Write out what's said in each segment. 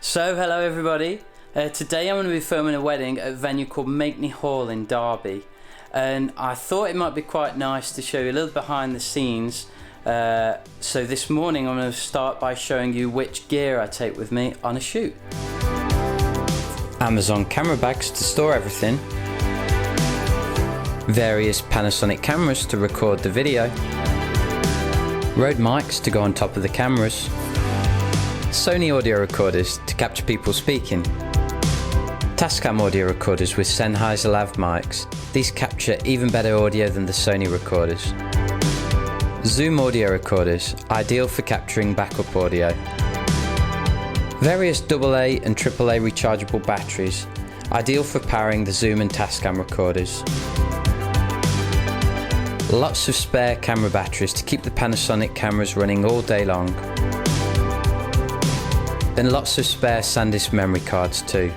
So hello everybody, today I'm going to be filming a wedding at a venue called Makeney Hall in Derby, and I thought it might be quite nice to show you a little behind the scenes. So this morning I'm going to start by showing you which gear I take with me on a shoot. Amazon camera bags to store everything, various Panasonic cameras to record the video, Rode mics to go on top of the cameras, Sony audio recorders to capture people speaking, Tascam audio recorders with Sennheiser lav mics. These capture even better audio than the Sony recorders. Zoom audio recorders, ideal for capturing backup audio. Various AA and AAA rechargeable batteries, ideal for powering the Zoom and Tascam recorders. Lots of spare camera batteries to keep the Panasonic cameras running all day long. Then lots of spare SanDisk memory cards too.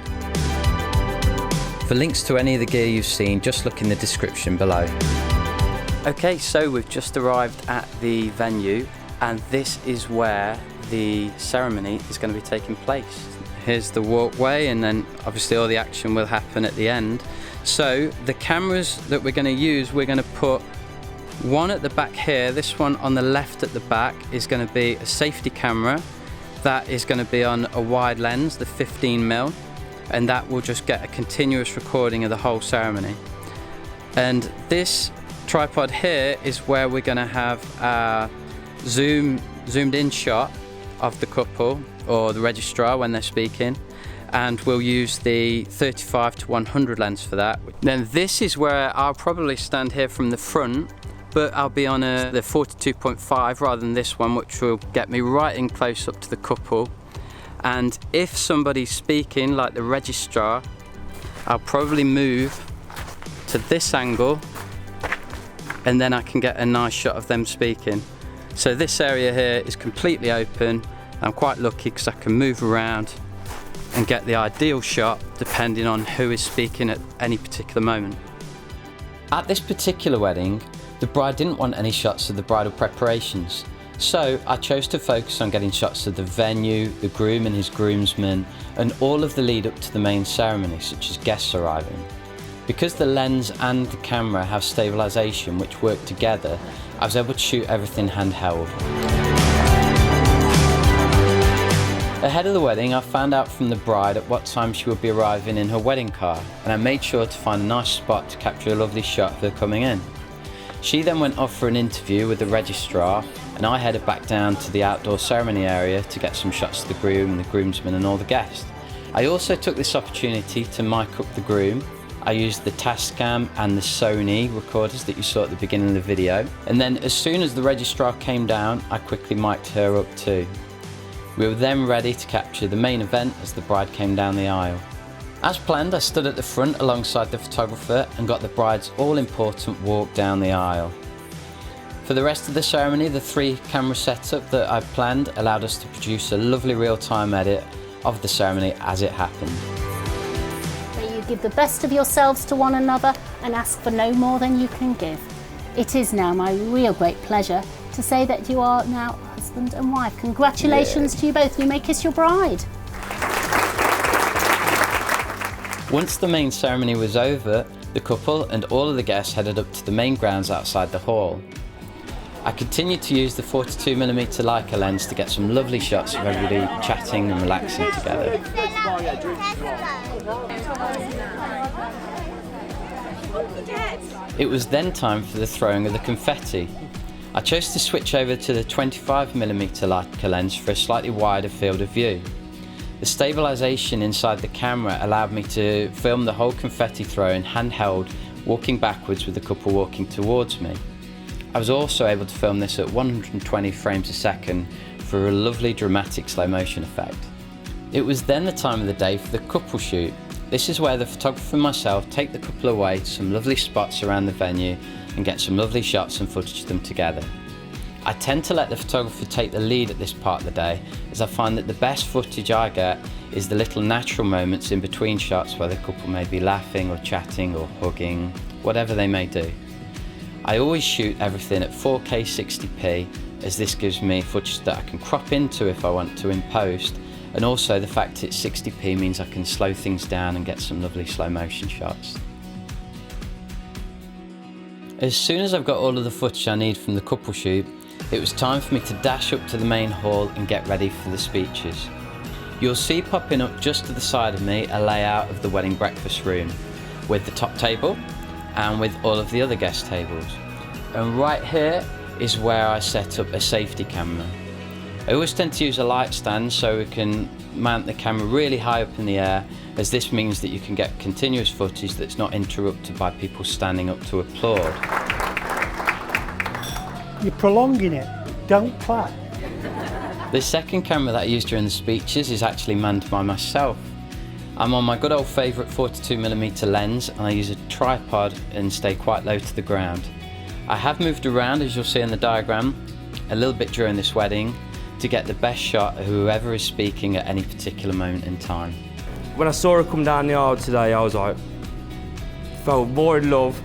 For links to any of the gear you've seen, just look in the description below. Okay, so we've just arrived at the venue, and this is where the ceremony is going to be taking place. Here's the walkway, and then obviously all the action will happen at the end. So the cameras that we're going to use, we're going to put one at the back here. This one on the left at the back is going to be a safety camera. That is going to be on a wide lens, the 15mm, and that will just get a continuous recording of the whole ceremony. And this tripod here is where we're going to have a zoomed in shot of the couple or the registrar when they're speaking, and we'll use the 35 to 100 lens for that. Then this is where I'll probably stand here from the front, but I'll be on the 42.5 rather than this one, which will get me right in close up to the couple. And if somebody's speaking, like the registrar, I'll probably move to this angle, and then I can get a nice shot of them speaking. So this area here is completely open. I'm quite lucky because I can move around and get the ideal shot depending on who is speaking at any particular moment. At this particular wedding, the bride didn't want any shots of the bridal preparations, so I chose to focus on getting shots of the venue, the groom and his groomsmen, and all of the lead up to the main ceremony, such as guests arriving. Because the lens and the camera have stabilisation which work together, I was able to shoot everything handheld. Ahead of the wedding, I found out from the bride at what time she would be arriving in her wedding car, and I made sure to find a nice spot to capture a lovely shot of her coming in. She then went off for an interview with the registrar, and I headed back down to the outdoor ceremony area to get some shots of the groom and the groomsmen and all the guests. I also took this opportunity to mic up the groom. I used the Tascam and the Sony recorders that you saw at the beginning of the video, and then as soon as the registrar came down, I quickly mic'd her up too. We were then ready to capture the main event as the bride came down the aisle. As planned, I stood at the front alongside the photographer and got the bride's all-important walk down the aisle. For the rest of the ceremony, the 3-camera setup that I planned allowed us to produce a lovely real-time edit of the ceremony as it happened. May you give the best of yourselves to one another and ask for no more than you can give. It is now my real great pleasure to say that you are now husband and wife. Congratulations to you both. You may kiss your bride. Once the main ceremony was over, the couple and all of the guests headed up to the main grounds outside the hall. I continued to use the 42mm Leica lens to get some lovely shots of everybody chatting and relaxing together. It was then time for the throwing of the confetti. I chose to switch over to the 25mm Leica lens for a slightly wider field of view. The stabilisation inside the camera allowed me to film the whole confetti throwing handheld, walking backwards with the couple walking towards me. I was also able to film this at 120 frames a second for a lovely dramatic slow motion effect. It was then the time of the day for the couple shoot. This is where the photographer and myself take the couple away to some lovely spots around the venue and get some lovely shots and footage of them together. I tend to let the photographer take the lead at this part of the day, as I find that the best footage I get is the little natural moments in between shots where the couple may be laughing or chatting or hugging, whatever they may do. I always shoot everything at 4K 60p, as this gives me footage that I can crop into if I want to in post, and also the fact it's 60p means I can slow things down and get some lovely slow motion shots. As soon as I've got all of the footage I need from the couple shoot, it was time for me to dash up to the main hall and get ready for the speeches. You'll see popping up just to the side of me a layout of the wedding breakfast room with the top table and with all of the other guest tables. And right here is where I set up a safety camera. I always tend to use a light stand so we can mount the camera really high up in the air, as this means that you can get continuous footage that's not interrupted by people standing up to applaud. You're prolonging it, don't clap. The second camera that I use during the speeches is actually manned by myself. I'm on my good old favourite 42mm lens, and I use a tripod and stay quite low to the ground. I have moved around, as you'll see in the diagram, a little bit during this wedding to get the best shot of whoever is speaking at any particular moment in time. When I saw her come down the aisle today, I was like, felt more in love.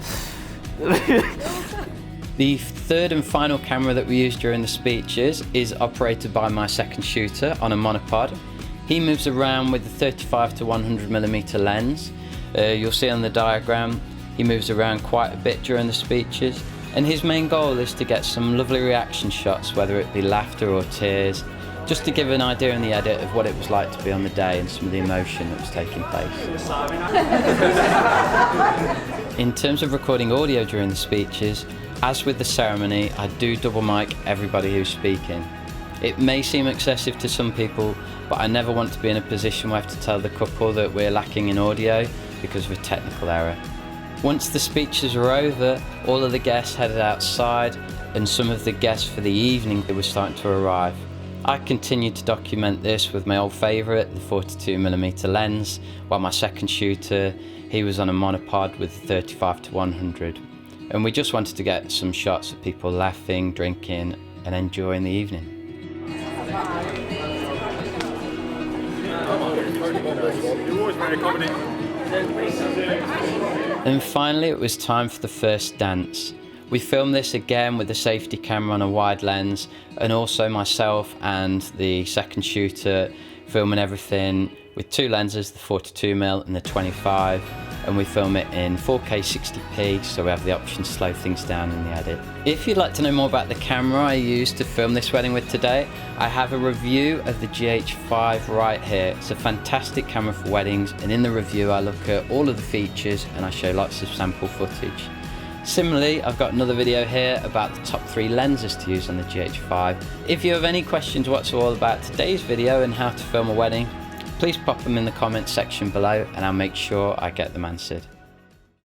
The third and final camera that we use during the speeches is operated by my second shooter on a monopod. He moves around with the 35 to 100mm lens. You'll see on the diagram, he moves around quite a bit during the speeches, and his main goal is to get some lovely reaction shots, whether it be laughter or tears, just to give an idea in the edit of what it was like to be on the day and some of the emotion that was taking place. In terms of recording audio during the speeches, as with the ceremony, I do double mic everybody who's speaking. It may seem excessive to some people, but I never want to be in a position where I have to tell the couple that we're lacking in audio because of a technical error. Once the speeches were over, all of the guests headed outside, and some of the guests for the evening were starting to arrive. I continued to document this with my old favourite, the 42mm lens, while my second shooter, he was on a monopod with 35 to 100. And we just wanted to get some shots of people laughing, drinking and enjoying the evening. And finally it was time for the first dance. We filmed this again with the safety camera on a wide lens, and also myself and the second shooter filming everything with two lenses, the 42mm and the 25, and we film it in 4K 60p, so we have the option to slow things down in the edit. If you'd like to know more about the camera I used to film this wedding with today, I have a review of the GH5 right here. It's a fantastic camera for weddings, and in the review I look at all of the features and I show lots of sample footage. Similarly, I've got another video here about the top 3 lenses to use on the GH5. If you have any questions whatsoever about today's video and how to film a wedding, please pop them in the comments section below and I'll make sure I get them answered.